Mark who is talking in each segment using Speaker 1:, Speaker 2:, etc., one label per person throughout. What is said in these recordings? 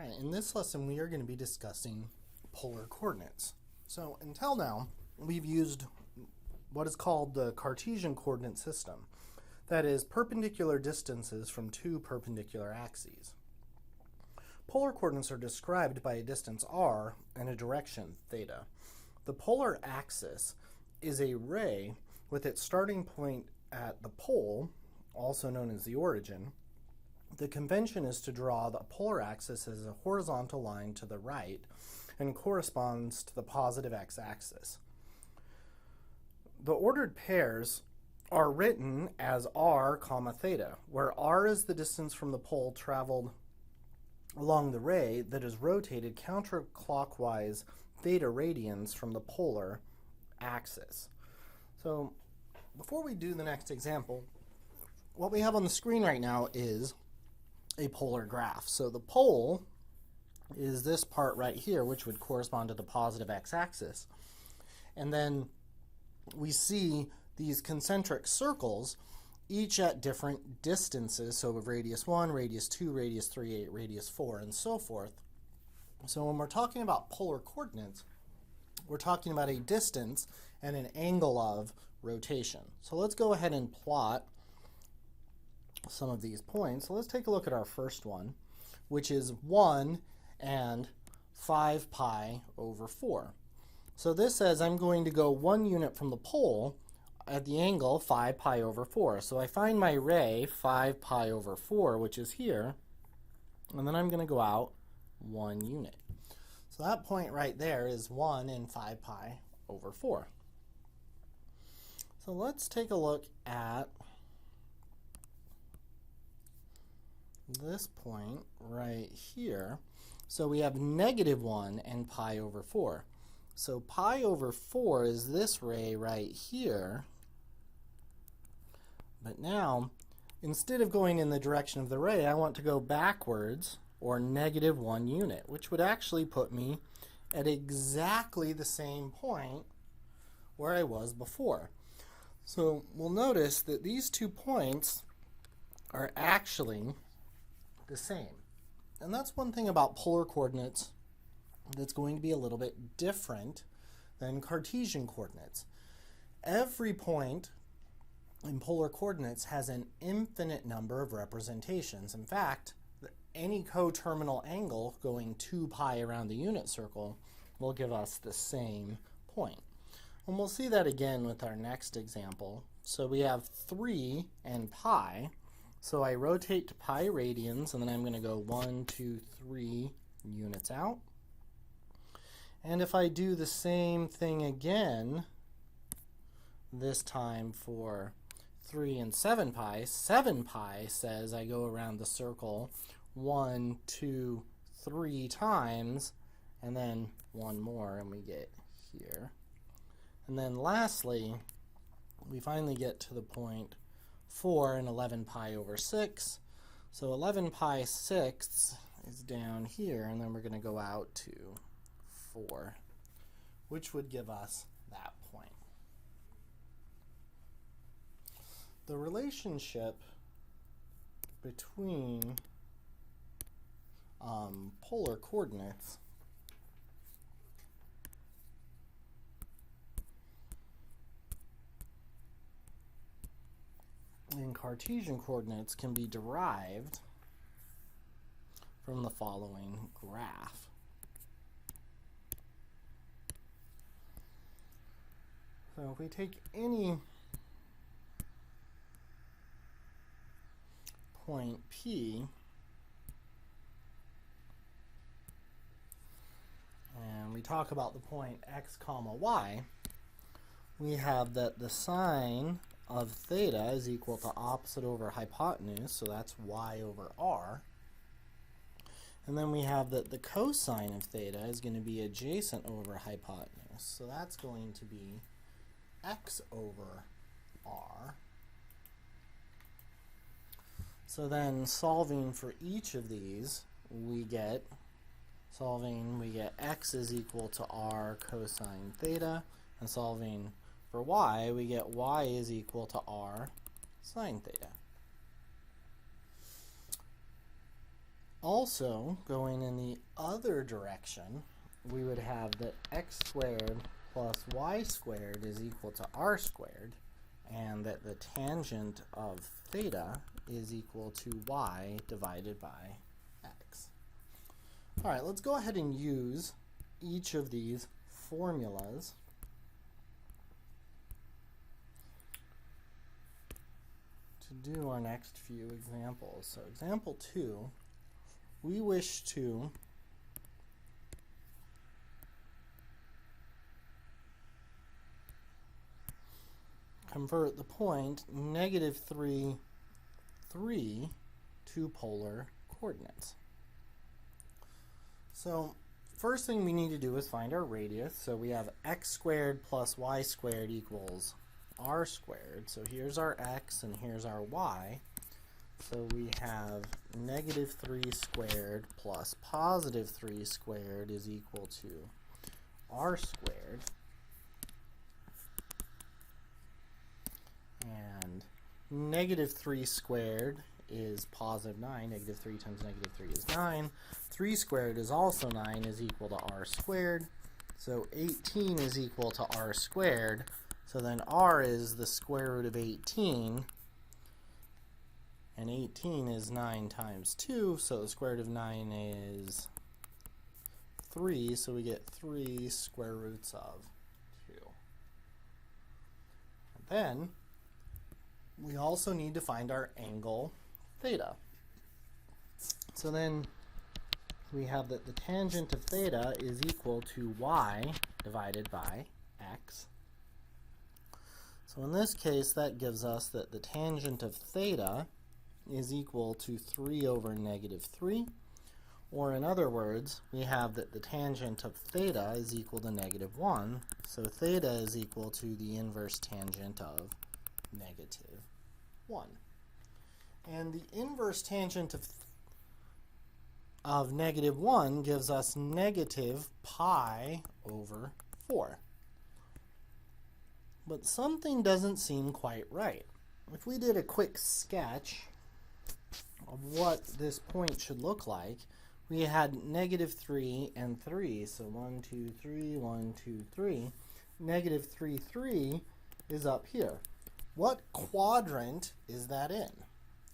Speaker 1: Alright, in this lesson we are going to be discussing polar coordinates. So until now, we've used what is called the Cartesian coordinate system. That is, perpendicular distances from two perpendicular axes. Polar coordinates are described by a distance r and a direction theta. The polar axis is a ray with its starting point at the pole, also known as the origin. The convention is to draw the polar axis as a horizontal line to the right and corresponds to the positive x-axis. The ordered pairs are written as r, theta, where r is the distance from the pole traveled along the ray that is rotated counterclockwise theta radians from the polar axis. So before we do the next example, what we have on the screen right now is a polar graph. So the pole is this part right here, which would correspond to the positive x-axis. And then we see these concentric circles, each at different distances, so of radius 1, radius 2, radius 3, 8, radius 4, and so forth. So when we're talking about polar coordinates, we're talking about a distance and an angle of rotation. So let's go ahead and plot some of these points. So let's take a look at our first one, which is 1 and 5 pi over 4. So this says I'm going to go 1 unit from the pole at the angle 5 pi over 4. So I find my ray 5 pi over 4, which is here, and then I'm going to go out 1 unit. So that point right there is 1 and 5 pi over 4. So let's take a look at this point right here. So we have -1 and pi over 4. So pi over 4 is this ray right here. But now, instead of going in the direction of the ray, I want to go backwards, or -1 unit, which would actually put me at exactly the same point where I was before. So we'll notice that these 2 points are actually the same. And that's one thing about polar coordinates that's going to be a little bit different than Cartesian coordinates. Every point in polar coordinates has an infinite number of representations. In fact, any coterminal angle going 2 pi around the unit circle will give us the same point. And we'll see that again with our next example. So we have 3 and pi. So I rotate to pi radians, and then I'm going to go 1, 2, 3 units out. And if I do the same thing again, this time for 3 and 7 pi says I go around the circle 1, 2, 3 times, and then 1 more, and we get here. And then lastly, we finally get to the point 4 and 11 pi over 6. So 11 pi sixths is down here, and then we're going to go out to 4, which would give us that point. The relationship between polar coordinates in Cartesian coordinates can be derived from the following graph. So if we take any point P and we talk about the point x comma y, we have that the sine of theta is equal to opposite over hypotenuse, so that's y over r. And then we have that the cosine of theta is going to be adjacent over hypotenuse, so that's going to be x over r. So then solving for each of these, we get x is equal to r cosine theta, and solving for y, we get y is equal to r sine theta. Also, going in the other direction, we would have that x squared plus y squared is equal to r squared, and that the tangent of theta is equal to y divided by x. All right, let's go ahead and use each of these formulas to do our next few examples. So example 2, we wish to convert the point -3, 3 to polar coordinates. So first thing we need to do is find our radius. So we have x squared plus y squared equals r squared. So here's our x and here's our y. So we have -3 squared plus +3 squared is equal to r squared. And -3 squared is +9. -3 times -3 is 9. 3 squared is also 9, is equal to r squared. So 18 is equal to r squared. So then r is the square root of 18. And 18 is 9 times 2. So the square root of 9 is 3. So we get 3 square roots of 2. And then we also need to find our angle theta. So then we have that the tangent of theta is equal to y divided by x. So in this case, that gives us that the tangent of theta is equal to 3 over -3. Or in other words, we have that the tangent of theta is equal to -1. So theta is equal to the inverse tangent of -1. And the inverse tangent of -1 gives us -pi over 4. But something doesn't seem quite right. If we did a quick sketch of what this point should look like, we had -3 and 3. So 1, 2, 3, 1, 2, 3. -3, 3 is up here. What quadrant is that in?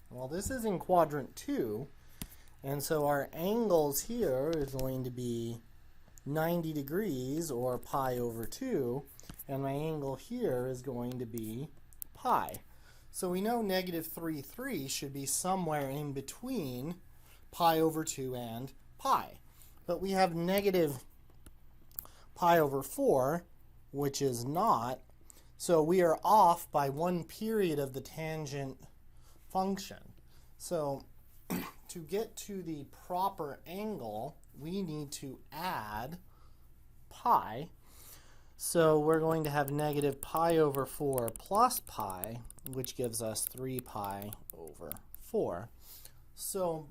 Speaker 1: Well, this is in quadrant 2, and so our angles here is going to be 90 degrees, or pi over 2, and my angle here is going to be pi. So we know -3, 3 should be somewhere in between pi over 2 and pi. But we have -pi over 4, which is not. So we are off by 1 period of the tangent function. So to get to the proper angle, we need to add pi. So we're going to have -pi over 4 plus pi, which gives us 3 pi over 4. So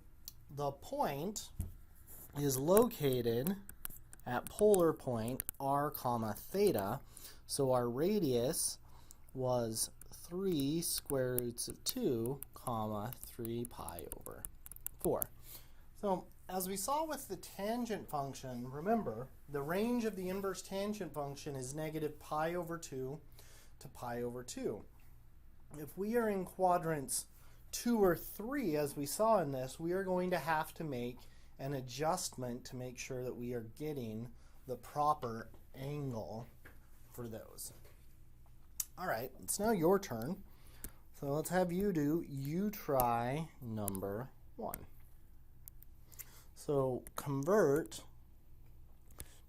Speaker 1: the point is located at polar point r comma theta. So our radius was 3 square roots of 2 comma 3 pi over 4. So as we saw with the tangent function, remember the range of the inverse tangent function is -pi over 2 to pi over 2. If we are in quadrants 2 or 3, as we saw in this, we are going to have to make an adjustment to make sure that we are getting the proper angle for those. All right, it's now your turn. So let's have you try number 1. So convert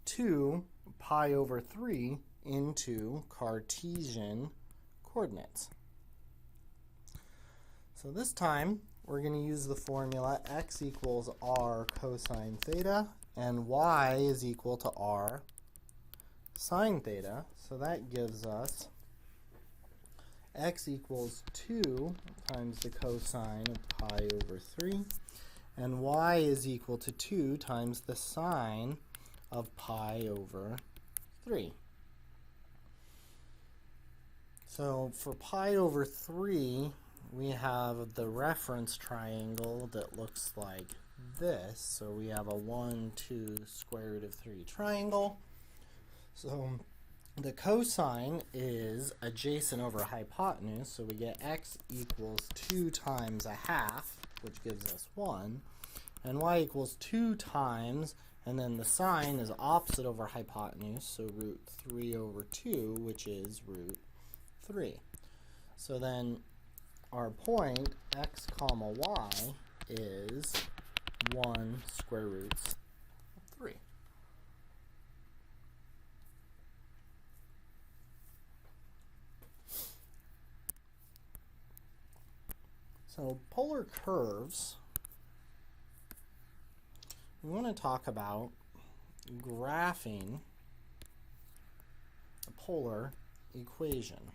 Speaker 1: 2 pi over 3 into Cartesian coordinates. So this time we're going to use the formula x equals r cosine theta and y is equal to r sine theta. So that gives us x equals 2 times the cosine of pi over 3, and y is equal to 2 times the sine of pi over 3. So for pi over 3, we have the reference triangle that looks like this. So we have a 1, 2, square root of 3 triangle. So the cosine is adjacent over hypotenuse, so we get x equals 2 times a half, which gives us 1, and y equals 2 times, and then the sine is opposite over hypotenuse, so root 3 over 2, which is root 3. So then our point, x comma y, is 1 square roots of 3. So polar curves, we want to talk about graphing a polar equation.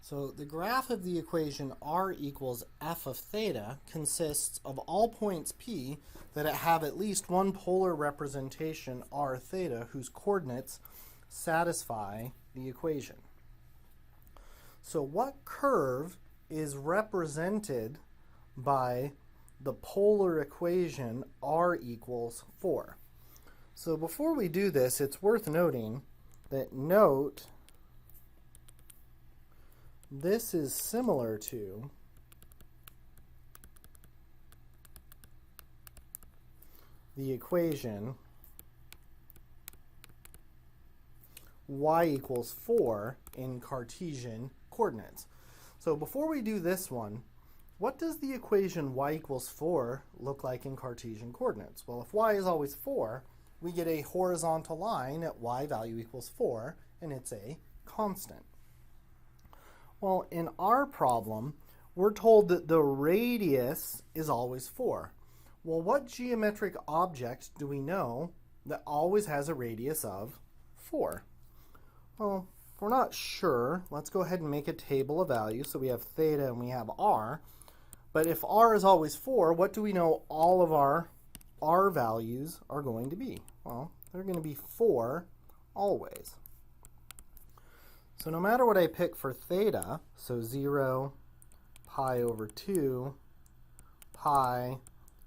Speaker 1: So the graph of the equation r equals f of theta consists of all points p that have at least one polar representation r theta whose coordinates satisfy the equation. So what curve is represented by the polar equation r equals 4? So before we do this, it's worth noting that this is similar to the equation y equals 4 in Cartesian coordinates. So before we do this one, what does the equation y equals 4 look like in Cartesian coordinates? Well, if y is always 4, we get a horizontal line at y value equals 4, and it's a constant. Well, in our problem, we're told that the radius is always 4. Well, what geometric object do we know that always has a radius of 4? Well, if we're not sure, let's go ahead and make a table of values. So we have theta and we have r. But if r is always 4, what do we know all of our r values are going to be? Well, they're going to be 4 always. So no matter what I pick for theta, so 0, pi over 2, pi,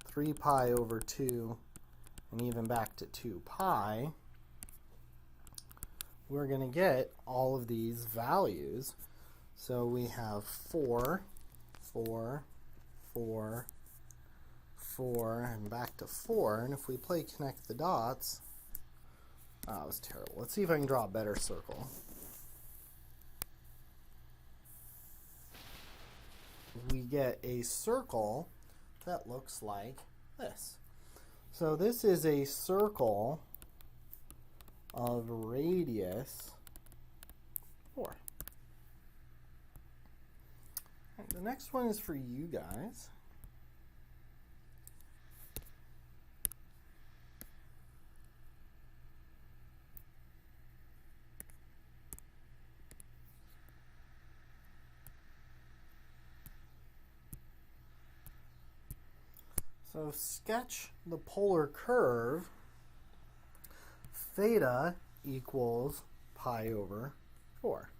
Speaker 1: 3 pi over 2, and even back to 2 pi, we're going to get all of these values. So we have 4, 4, 4, 4, and back to 4. And if we play connect the dots, that was terrible. Let's see if I can draw a better circle. We get a circle that looks like this. So this is a circle of radius 4. And the next one is for you guys. So sketch the polar curve theta equals pi over 4.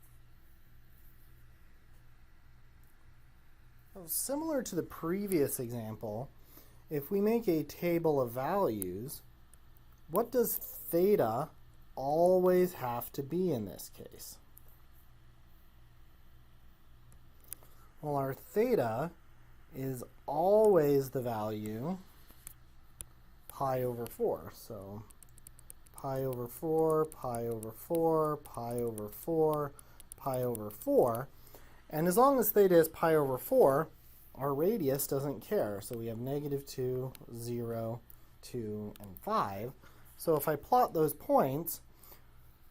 Speaker 1: So similar to the previous example, if we make a table of values, what does theta always have to be in this case? Well, our theta is always the value pi over 4. So pi over 4, pi over 4, pi over 4, pi over 4. And as long as theta is pi over 4, our radius doesn't care. So we have -2, 0, 2, and 5. So if I plot those points,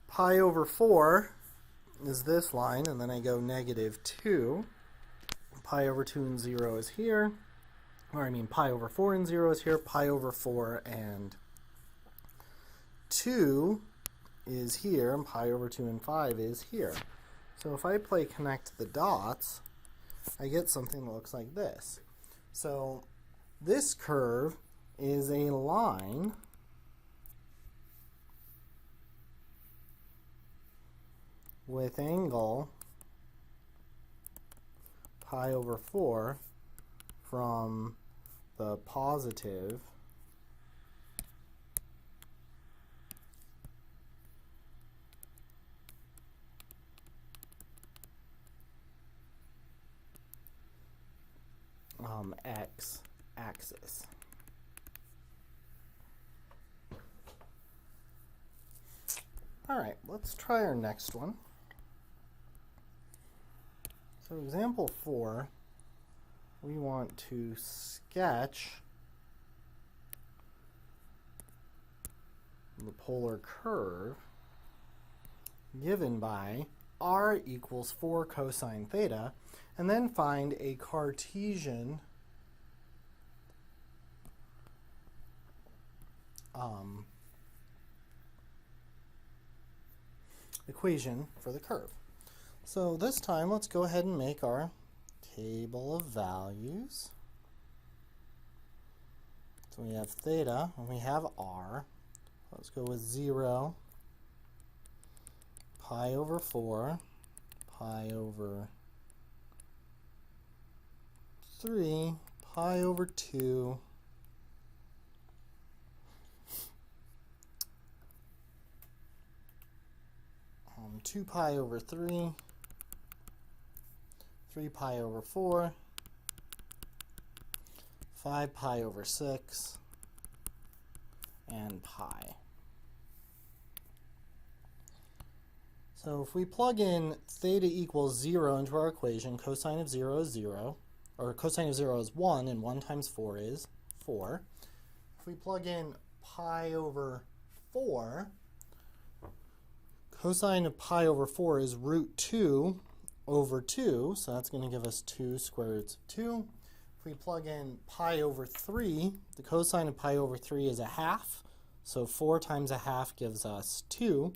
Speaker 1: pi over 4 is this line, and then I go -2. Pi over 2 and 0 is here. Or I mean pi over 4 and 0 is here. Pi over 4 and 2 is here, and pi over 2 and 5 is here. So if I play connect the dots, I get something that looks like this. So this curve is a line with angle pi over 4 from the positive x-axis. All right, let's try our next one. So example 4, we want to sketch the polar curve given by r equals 4 cosine theta, and then find a Cartesian equation for the curve. So this time, let's go ahead and make our table of values. So we have theta, and we have r. Let's go with 0, pi over 4, pi over 3, pi over 2, 2 pi over 3, 3 pi over 4, 5 pi over 6, and pi. So if we plug in theta equals 0 into our equation, cosine of 0 is 0, or cosine of 0 is 1, and 1 times 4 is 4. If we plug in pi over 4, cosine of pi over 4 is root 2 over 2, so that's going to give us 2 square roots of 2. If we plug in pi over 3, the cosine of pi over 3 is a half, so 4 times a half gives us 2.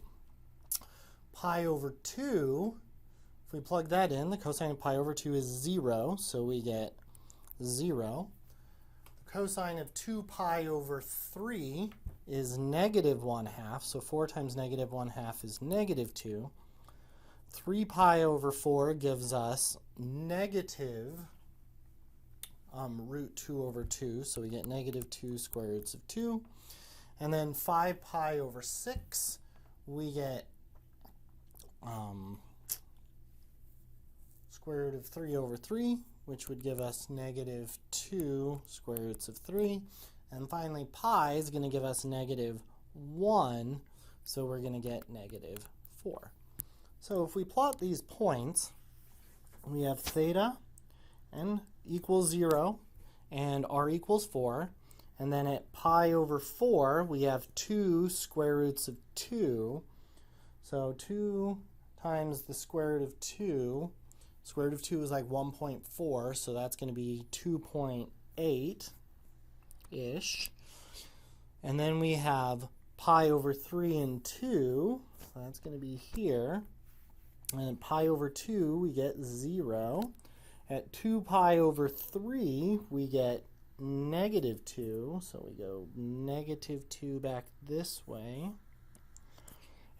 Speaker 1: Pi over 2, if we plug that in, the cosine of pi over 2 is 0, so we get 0. The cosine of 2 pi over 3 is negative 1/2, so 4 times negative 1/2 is negative 2. 3 pi over 4 gives us negative root 2 over 2, so we get negative 2 square roots of 2. And then 5 pi over 6, we get square root of 3 over 3, which would give us negative 2 square roots of 3. And finally, pi is going to give us negative 1, so we're going to get negative 4. So if we plot these points, we have theta and equals 0 and r equals 4. And then at pi over 4, we have 2 square roots of 2. So 2 times the square root of 2, square root of 2 is like 1.4, so that's going to be 2.8-ish. And then we have pi over 3 and 2, so that's going to be here. And then pi over 2, we get 0. At 2 pi over 3, we get negative 2, so we go negative 2 back this way.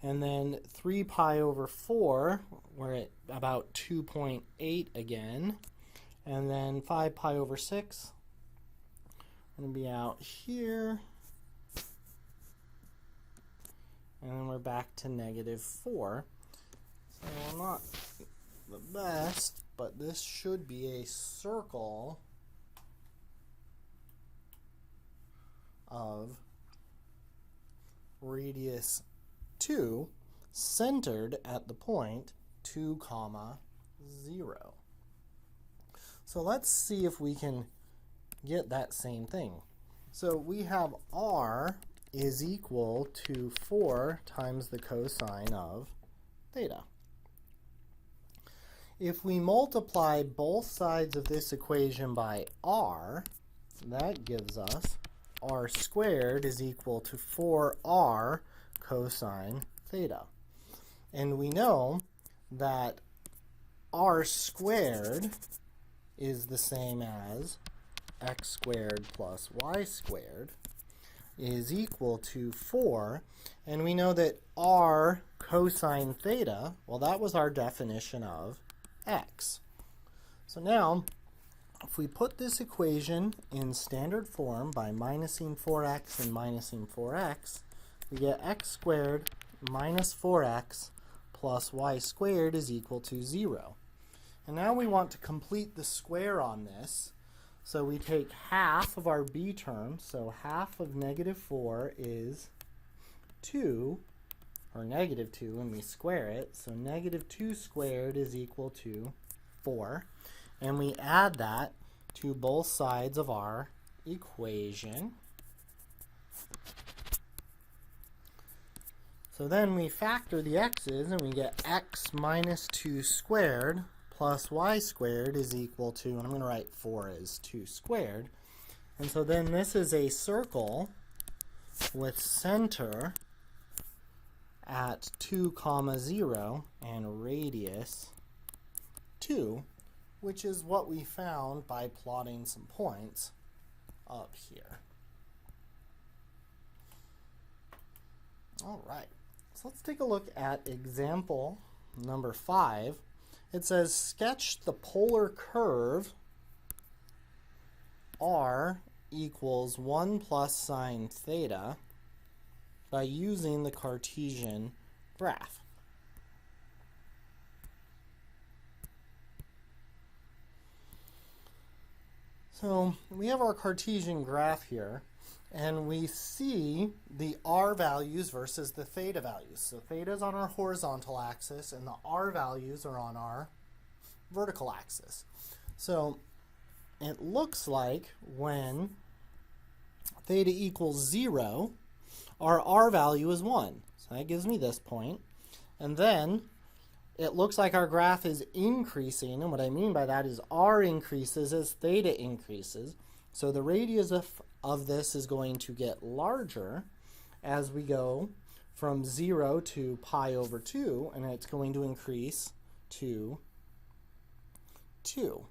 Speaker 1: And then 3 pi over 4, we're at about 2.8 again. And then 5 pi over 6, going to be out here. And then we're back to negative 4. So not the best, but this should be a circle of radius 2 centered at the point 2, 0. So let's see if we can get that same thing. So we have r is equal to 4 times the cosine of theta. If we multiply both sides of this equation by r, that gives us r squared is equal to 4r cosine theta. And we know that r squared is the same as x squared plus y squared is equal to 4. And we know that r cosine theta, well, that was our definition of x. So now if we put this equation in standard form by minusing 4x and minusing 4x, we get x squared minus 4x plus y squared is equal to 0. And now we want to complete the square on this. So we take half of our b term, so half of negative 4 is 2, or negative 2, and we square it. So negative 2 squared is equal to 4. And we add that to both sides of our equation. So then we factor the x's, and we get x minus 2 squared plus y squared is equal to, and I'm going to write 4 as 2 squared. And so then this is a circle with center at 2, 0 and radius 2, which is what we found by plotting some points up here. All right, so let's take a look at example number 5. It says, sketch the polar curve r equals 1 plus sine theta by using the Cartesian graph. So we have our Cartesian graph here, and we see the r values versus the theta values. So theta is on our horizontal axis, and the r values are on our vertical axis. So it looks like when theta equals 0, our r value is 1. So that gives me this point. And then it looks like our graph is increasing, and what I mean by that is r increases as theta increases. So the radius of this is going to get larger as we go from 0 to pi over 2, and it's going to increase to 2.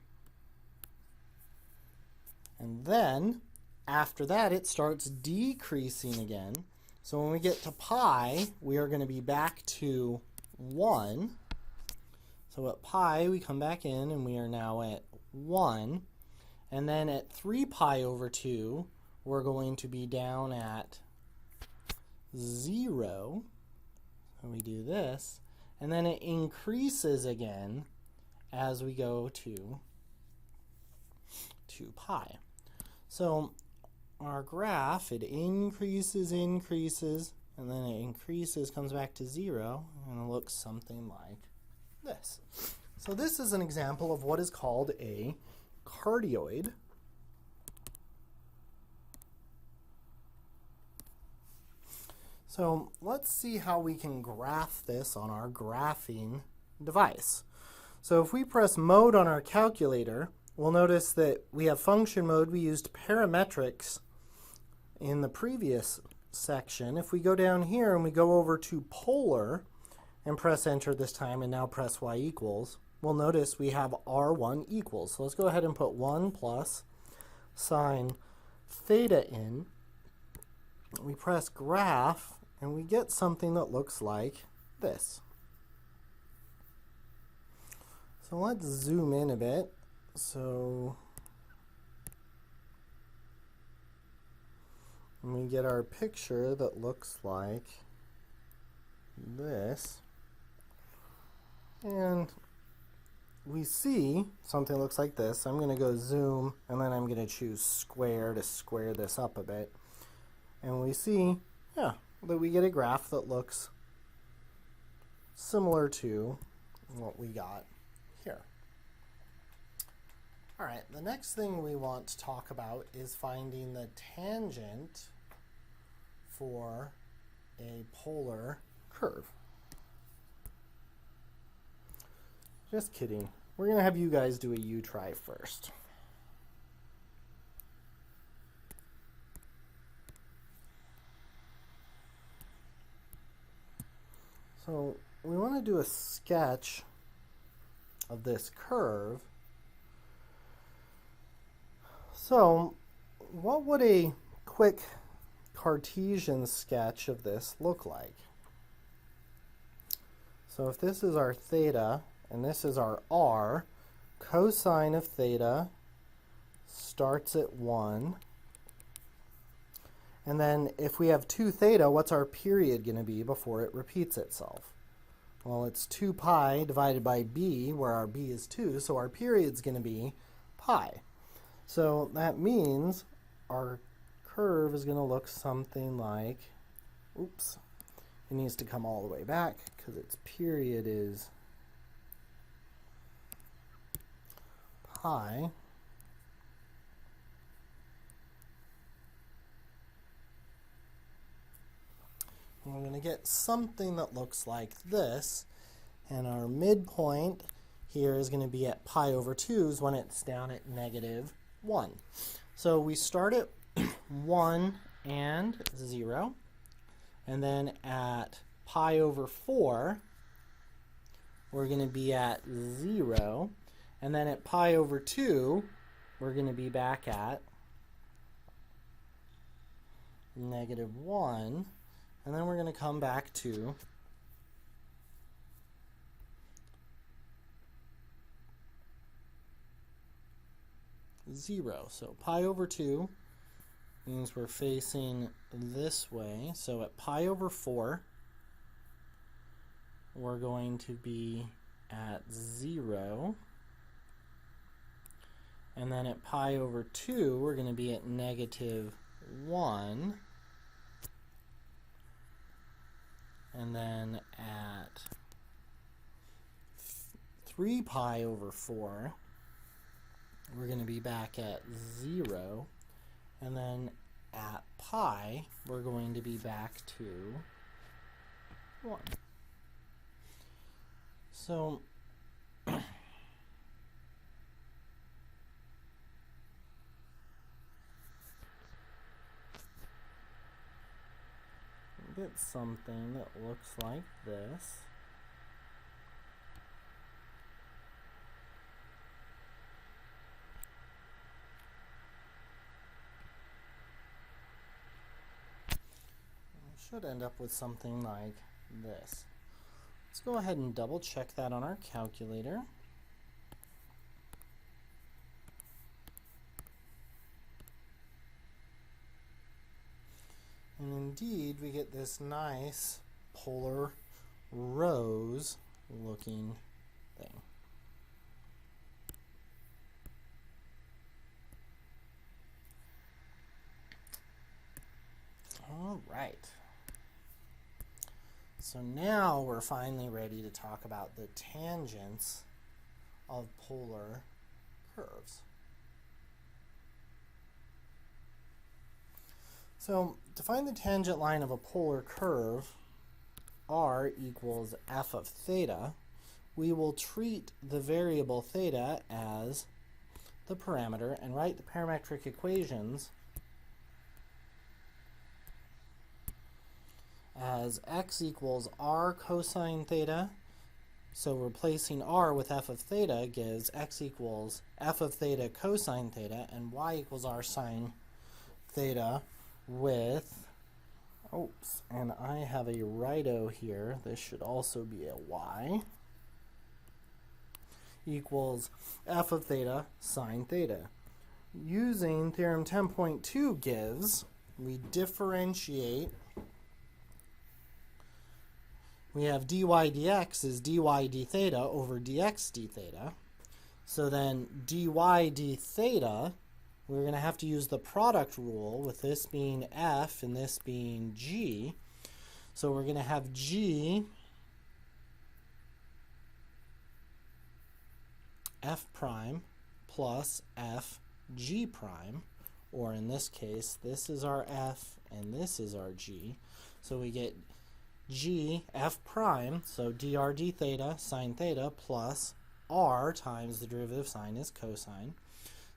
Speaker 1: And then after that it starts decreasing again. So when we get to pi, we are going to be back to 1. So at pi we come back in and we are now at 1. And then at 3 pi over 2, we're going to be down at 0. So we do this. And then it increases again as we go to 2 pi. So our graph, it increases, and then it increases, comes back to 0, and it looks something like this. So this is an example of what is called a cardioid. So let's see how we can graph this on our graphing device. So if we press mode on our calculator, we'll notice that we have function mode. We used parametrics in the previous section. If we go down here and we go over to polar and press enter this time and now press y equals, we'll notice we have r1 equals. So let's go ahead and put 1 plus sine theta in. We press graph and we get something that looks like this. So let's zoom in a bit. So we get our picture that looks like this. And we see something that looks like this. I'm going to go zoom, and then I'm going to choose square to square this up a bit. And we see, that we get a graph that looks similar to what we got here. All right, the next thing we want to talk about is finding the tangent for a polar curve. Just kidding. We're going to have you guys do a U-try first. So we want to do a sketch of this curve. So what would a quick Cartesian sketch of this look like? So if this is our theta and this is our r, cosine of theta starts at 1. And then if we have 2 theta, what's our period going to be before it repeats itself? Well, it's 2 pi divided by b, where our b is 2, so our period's going to be pi. So that means our curve is going to look something like, oops, it needs to come all the way back because its period is pi. And we're going to get something that looks like this, and our midpoint here is going to be at pi over 2's when it's down at -1. So we start at 1 and 0, and then at pi over 4 we're going to be at 0, and then at pi over 2 we're going to be back at -1, and then we're going to come back to 0. So pi over 2 means we're facing this way. So at pi over 4, we're going to be at 0. And then at pi over 2, we're going to be at -1. And then at 3 pi over 4, we're going to be back at 0. And then at pi, we're going to be back to 1. So get something that looks like this. Should end up with something like this. Let's go ahead and double check that on our calculator. And indeed, we get this nice polar rose looking thing. All right. So now we're finally ready to talk about the tangents of polar curves. So to find the tangent line of a polar curve, r equals f of theta, we will treat the variable theta as the parameter and write the parametric equations as x equals r cosine theta. So replacing r with f of theta gives x equals f of theta cosine theta, and y equals r sine theta with, oops, and I have a right-o here, this should also be a y, equals f of theta sine theta. Using theorem 10.2 gives, we differentiate. We have dy dx is dy d theta over dx d theta. So then dy d theta, we're going to have to use the product rule, with this being f and this being g. So we're going to have g f prime plus f g prime, or in this case, this is our f and this is our g. So we get g f prime, so dr d theta sine theta, plus r times the derivative of sine is cosine.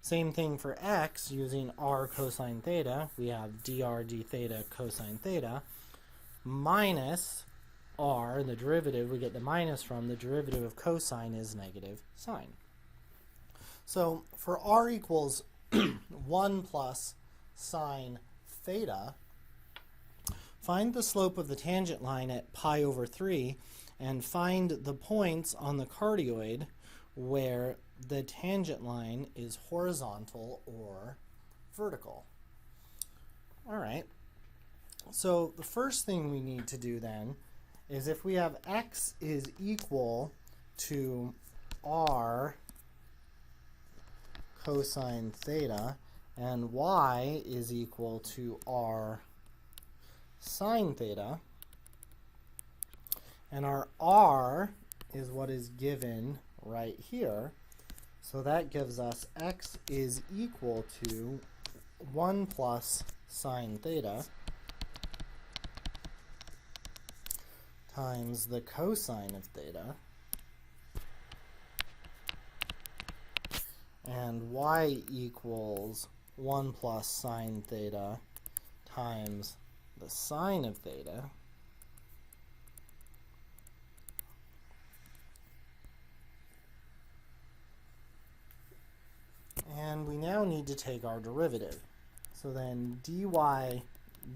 Speaker 1: Same thing for x, using r cosine theta, we have dr d theta cosine theta, minus r, the derivative, we get the minus from, the derivative of cosine is negative sine. So for r equals 1 plus sine theta, find the slope of the tangent line at pi over 3 and find the points on the cardioid where the tangent line is horizontal or vertical. All right, so the first thing we need to do then is if we have x is equal to r cosine theta and y is equal to r sine theta, and our r is what is given right here, so that gives us x is equal to 1 plus sine theta times the cosine of theta, and y equals 1 plus sine theta times the sine of theta, and we now need to take our derivative. So then dy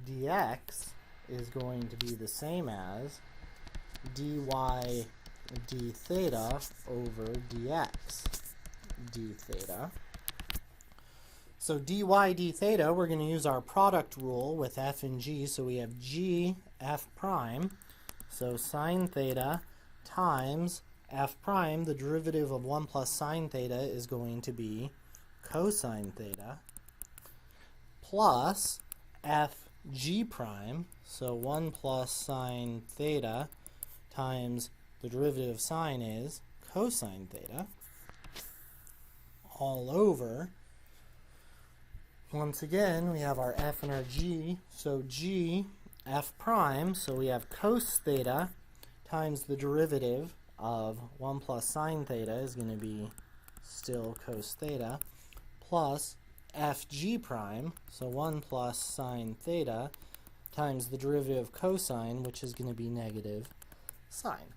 Speaker 1: dx is going to be the same as dy d theta over dx d theta. So dy d theta, we're going to use our product rule with f and g, so we have g f prime, so sine theta times f prime, the derivative of 1 plus sine theta is going to be cosine theta, plus f g prime, so 1 plus sine theta times the derivative of sine is cosine theta, all over, once again, we have our f and our g, so g f prime, so we have cos theta times the derivative of 1 plus sine theta is going to be still cos theta, plus fg prime, so 1 plus sine theta times the derivative of cosine, which is going to be negative sine.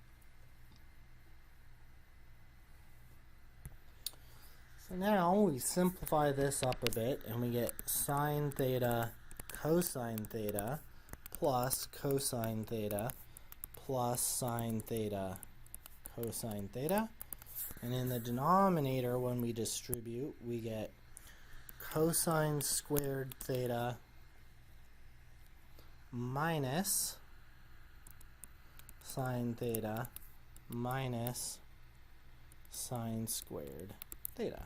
Speaker 1: So now we simplify this up a bit and we get sine theta cosine theta plus cosine theta plus sine theta cosine theta. And in the denominator, when we distribute, we get cosine squared theta minus sine theta minus sine squared theta.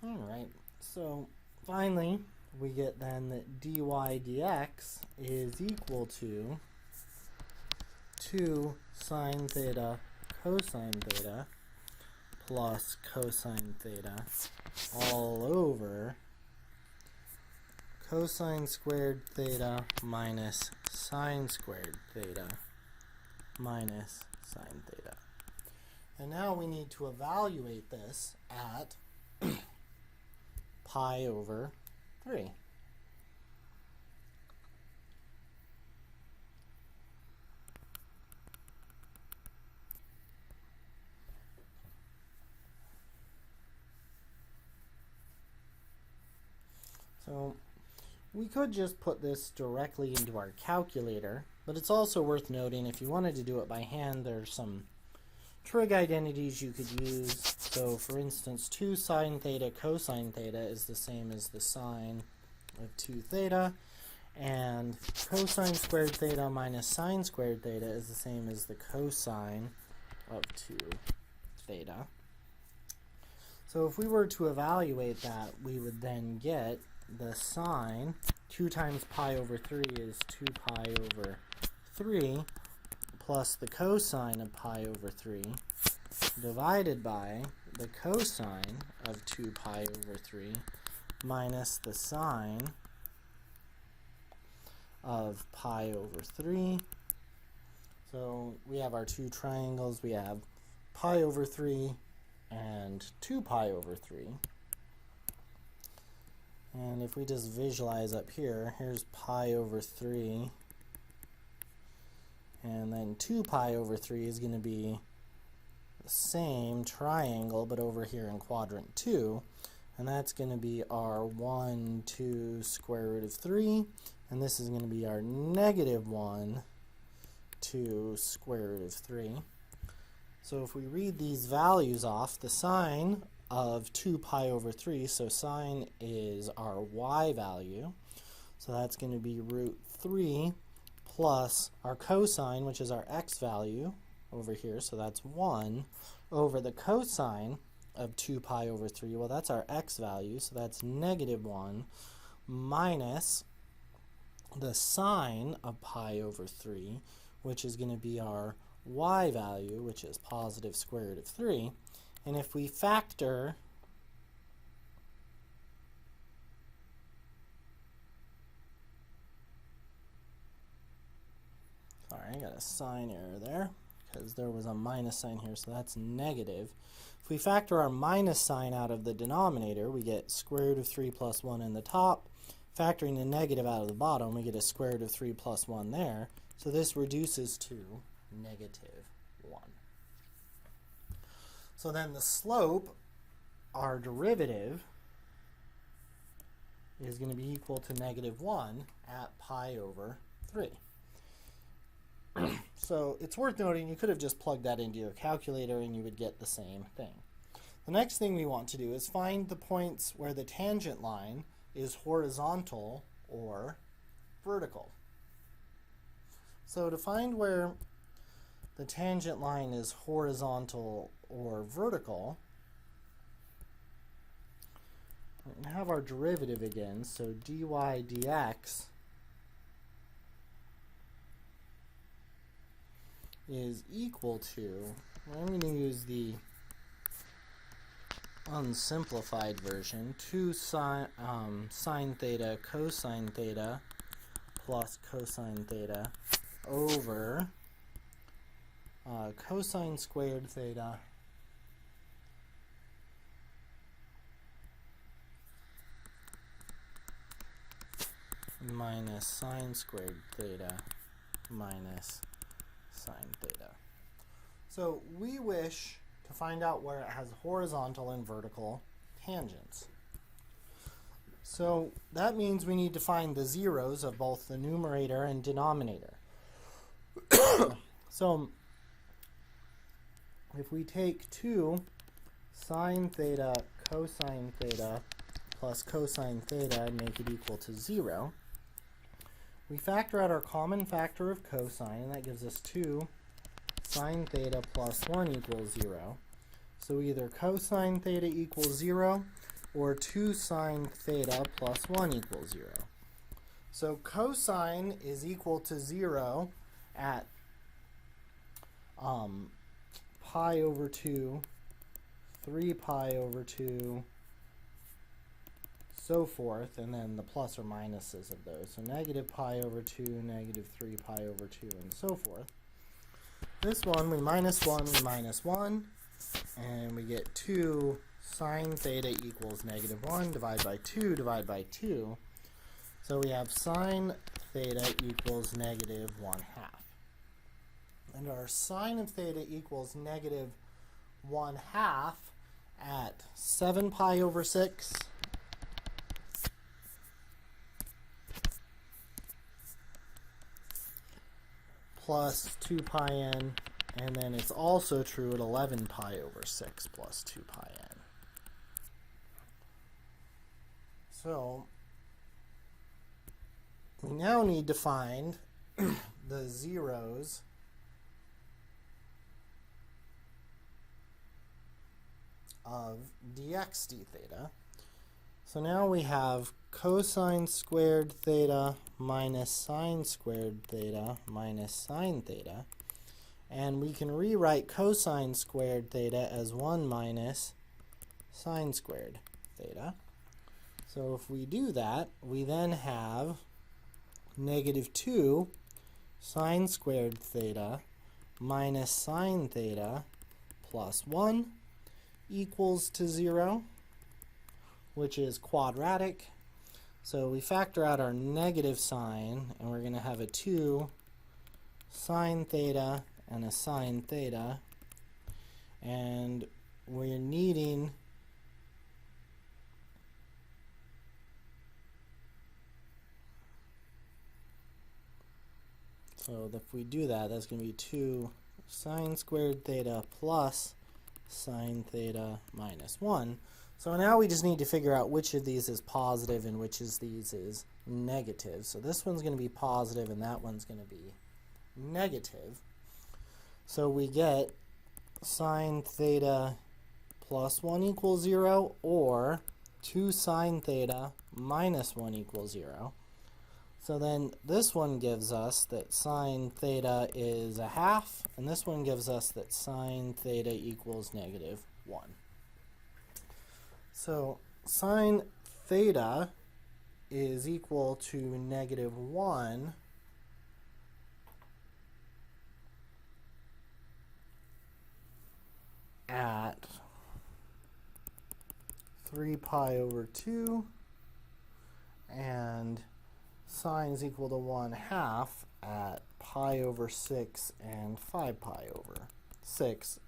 Speaker 1: Alright, so finally we get then that dy dx is equal to 2 sine theta cosine theta plus cosine theta all over cosine squared theta minus sine squared theta minus sine theta. And now we need to evaluate this at pi over 3. So we could just put this directly into our calculator, but it's also worth noting if you wanted to do it by hand, there's some trig identities you could use. So for instance, 2 sine theta cosine theta is the same as the sine of 2 theta, and cosine squared theta minus sine squared theta is the same as the cosine of 2 theta. So if we were to evaluate that, we would then get the sine, 2 times pi over 3 is 2 pi over 3, plus the cosine of pi over 3, divided by the cosine of 2 pi over 3, minus the sine of pi over 3. So we have our two triangles. We have pi over 3 and 2 pi over 3. And if we just visualize up here, here's pi over 3, and then 2 pi over 3 is going to be the same triangle, but over here in quadrant 2. and that's going to be our 1, 2 square root of 3, and this is going to be our negative 1, 2 square root of 3. So if we read these values off, the sine of 2 pi over 3, so sine is our y value, so that's going to be root 3 plus our cosine, which is our x value over here, so that's 1, over the cosine of 2 pi over 3, well that's our x value, so that's negative 1, minus the sine of pi over 3, which is going to be our y value, which is positive square root of 3. And if we factor I got a sign error there because there was a minus sign here, so that's negative. If we factor our minus sign out of the denominator, we get square root of 3 plus 1 in the top. Factoring the negative out of the bottom, we get a square root of 3 plus 1 there. So this reduces to negative 1. So then the slope, our derivative, is going to be equal to negative 1 at pi over 3. So it's worth noting you could have just plugged that into your calculator and you would get the same thing. The next thing we want to do is find the points where the tangent line is horizontal or vertical. So to find where the tangent line is horizontal or vertical, we have our derivative again, so dy dx is equal to, I'm going to use the unsimplified version, 2 sine theta cosine theta plus cosine theta over cosine squared theta minus sine squared theta minus sine theta. So we wish to find out where it has horizontal and vertical tangents. So that means we need to find the zeros of both the numerator and denominator. So if we take 2 sine theta cosine theta plus cosine theta and make it equal to 0, we factor out our common factor of cosine, and that gives us 2 sine theta plus 1 equals 0. So either cosine theta equals 0 or 2 sine theta plus 1 equals 0. So cosine is equal to 0 at pi over 2, 3 pi over 2, so forth, and then the plus or minuses of those. So negative pi over 2, negative 3 pi over 2, and so forth. This one, we minus 1, and we get 2 sine theta equals negative 1, divide by 2, divide by 2. So we have sine theta equals negative 1/2. And our sine of theta equals negative 1/2 at 7 pi over 6 plus 2 pi n, and then it's also true at 11 pi over 6 plus 2 pi n. So we now need to find the zeros of dx d theta. So now we have cosine squared theta minus sine squared theta minus sine theta. And we can rewrite cosine squared theta as 1 minus sine squared theta. So if we do that, we then have negative 2 sine squared theta minus sine theta plus 1 equals to 0, which is quadratic. So we factor out our negative sign, and we're going to have a 2 sine theta and a sine theta, and we're needing So if we do that, that's going to be 2 sine squared theta plus sine theta minus 1. So now we just need to figure out which of these is positive and which of these is negative. So this one's going to be positive and that one's going to be negative. So we get sine theta plus 1 equals 0, or 2 sine theta minus 1 equals 0. So then this one gives us that sine theta is a half, and this one gives us that sine theta equals negative 1. So sine theta is equal to negative 1 at 3 pi over 2, and sine is equal to 1/2 at pi over 6 and 5 pi over 6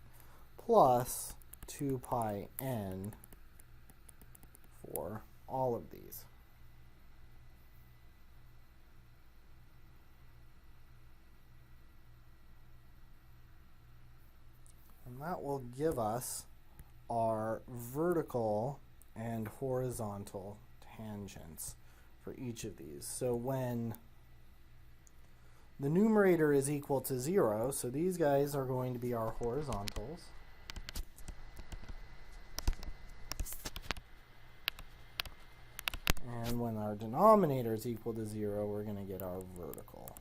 Speaker 1: plus 2 pi n for all of these. And that will give us our vertical and horizontal tangents for each of these. So when the numerator is equal to 0, so these guys are going to be our horizontals. And when our denominator is equal to 0, we're going to get our vertical.